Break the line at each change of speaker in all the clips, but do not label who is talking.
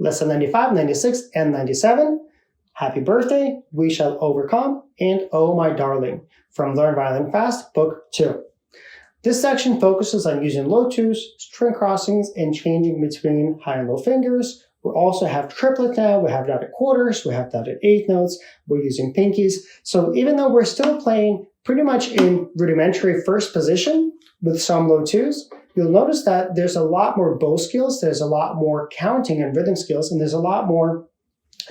Lesson 95, 96, and 97. Happy birthday, we shall overcome, and oh my darling, from Learn Violin Fast, Book 2. This section focuses on using low twos, string crossings, and changing between high and low fingers. We also have triplet now, we have dotted quarters, we have dotted eighth notes, we're using pinkies. So even though we're still playing pretty much in rudimentary first position with some low twos, you'll notice that there's a lot more bow skills, there's a lot more counting and rhythm skills, and there's a lot more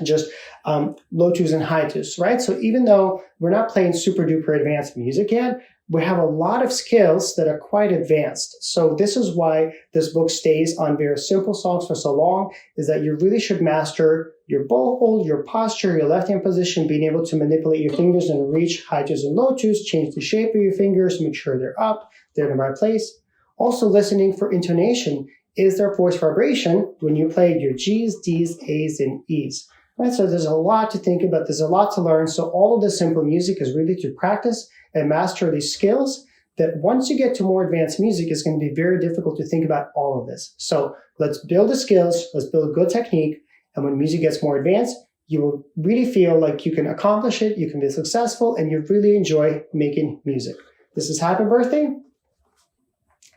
just low twos and high twos, right? So even though we're not playing super duper advanced music yet, we have a lot of skills that are quite advanced. So this is why this book stays on very simple songs for so long, is that you really should master your bow hold, your posture, your left hand position, being able to manipulate your fingers and reach high twos and low twos, change the shape of your fingers, make sure they're up, they're in the right place. Also listening for intonation. Is there voice vibration when you play your G's, D's, A's, and E's? Right, so there's a lot to think about, there's a lot to learn. So all of this simple music is really to practice and master these skills that once you get to more advanced music, it's going to be very difficult to think about all of this. So let's build the skills, let's build a good technique, and when music gets more advanced, you will really feel like you can accomplish it, you can be successful, and you really enjoy making music. This is Happy Birthday.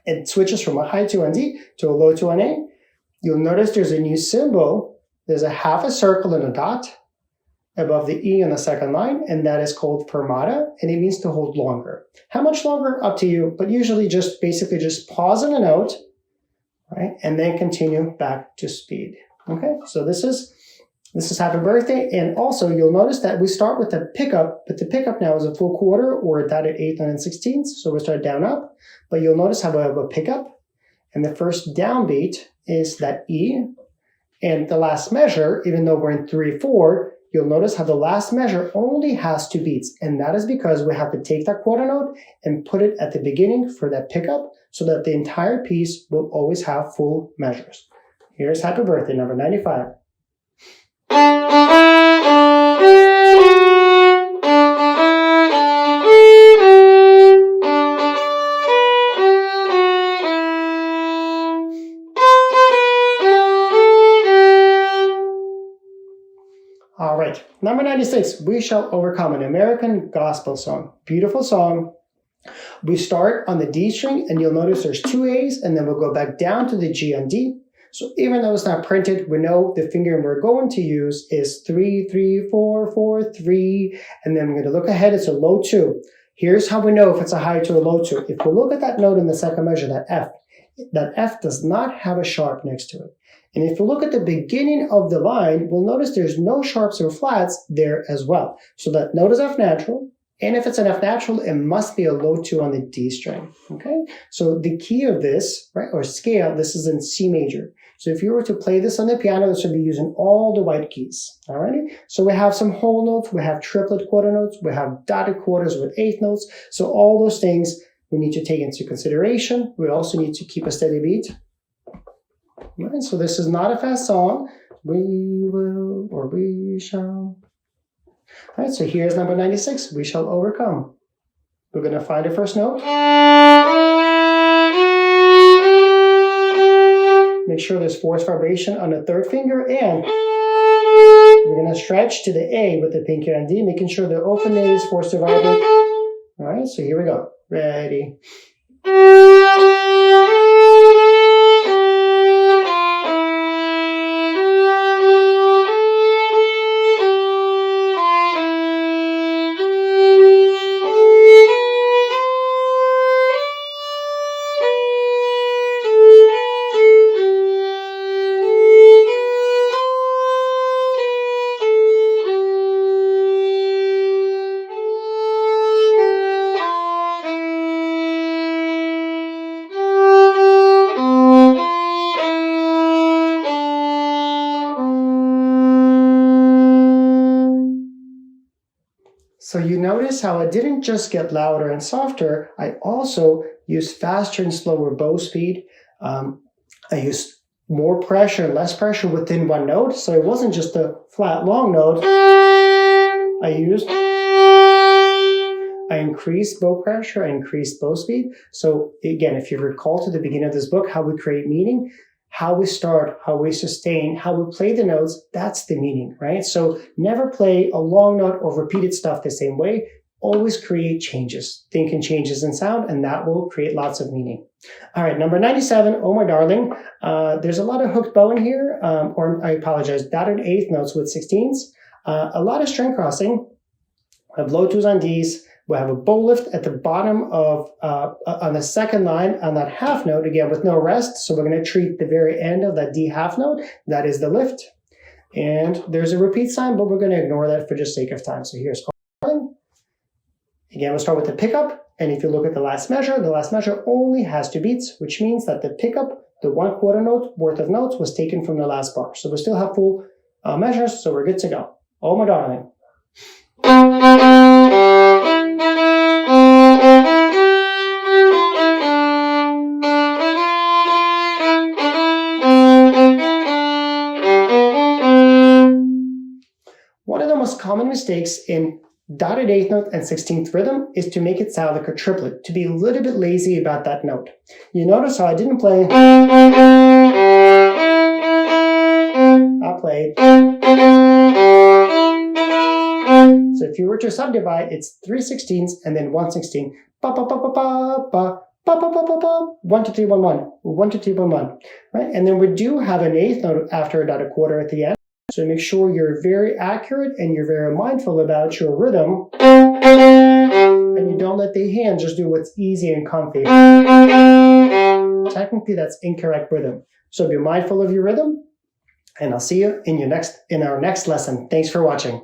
It switches from a high 2 on D to a low 2 on A. You'll notice there's a new symbol. There's a half a circle and a dot above the E on the second line, and that is called fermata, and it means to hold longer. How much longer? Up to you, but usually just basically just pause on a note, right, and then continue back to speed. Okay, so this is Happy Birthday, and also you'll notice that we start with the pickup, but the pickup now is a full quarter or dotted eighth, 9, and 16th, so we start down up, but you'll notice how we have a pickup, and the first downbeat is that E, and the last measure, even though we're in 3/4, you'll notice how the last measure only has 2 beats, and that is because we have to take that quarter note and put it at the beginning for that pickup so that the entire piece will always have full measures. Here's Happy Birthday, number 95. All right, number 96, We Shall Overcome, an American gospel song. Beautiful song. We start on the D string, and you'll notice there's 2 A's, and then we'll go back down to the G on D. So even though it's not printed, we know the finger we're going to use is 3, 3, 4, 4, 3, and then we're going to look ahead, it's a low 2. Here's how we know if it's a high 2 or low 2. If we look at that note in the second measure, that F does not have a sharp next to it. And if you look at the beginning of the line, we'll notice there's no sharps or flats there as well. So that note is F natural, and if it's an F natural, it must be a low 2 on the D string, okay? So the key of this, right, or scale, this is in C major. So if you were to play this on the piano, this would be using all the white keys, all right? So we have some whole notes, we have triplet quarter notes, we have dotted quarters with eighth notes. So all those things we need to take into consideration. We also need to keep a steady beat. Right, so this is not a fast song. We will, or we shall. All right, so here's number 96, We Shall Overcome. We're going to find the first note. Make sure there's force vibration on the third finger, and we're going to stretch to the A with the pinky and D, making sure the open A is forced to vibrate. All right, so here we go. Ready. So you notice how I didn't just get louder and softer, I also used faster and slower bow speed. I used more pressure and less pressure within one note, so it wasn't just a flat long note. I increased bow pressure, I increased bow speed. So again, if you recall to the beginning of this book, how we create meaning, how we start, how we sustain, how we play the notes, that's the meaning, right? So never play a long note or repeated stuff the same way. Always create changes. Think in changes in sound, and that will create lots of meaning. All right, number 97, Oh My Darling. There's a lot of hooked bow in here, or I apologize, dotted eighth notes with 16ths. A lot of string crossing. We have low twos on Ds. We have a bow lift at the bottom of, on the second line on that half note, again, with no rest. So we're going to treat the very end of that D half note. That is the lift. And there's a repeat sign, but we're going to ignore that for just sake of time. So here's Oh My Darling. Again, we'll start with the pickup. And if you look at the last measure only has 2 beats, which means that the pickup, the 1/4 note worth of notes, was taken from the last bar. So we still have full measures, so we're good to go. Oh My Darling. One of the most common mistakes in dotted eighth note and 16th rhythm is to make it sound like a triplet, to be a little bit lazy about that note. You notice how I didn't play. I played. So if you were to subdivide, it's 3/16 and then 1/16. Ba ba ba ba ba ba. 1 2 3 1 1 1 2 3 1 1, right? And then we do have an eighth note after a dotted quarter at the end. So make sure you're very accurate and you're very mindful about your rhythm, and you don't let the hand just do what's easy and comfy. Technically, that's incorrect rhythm. So be mindful of your rhythm, and I'll see you in our next lesson. Thanks for watching.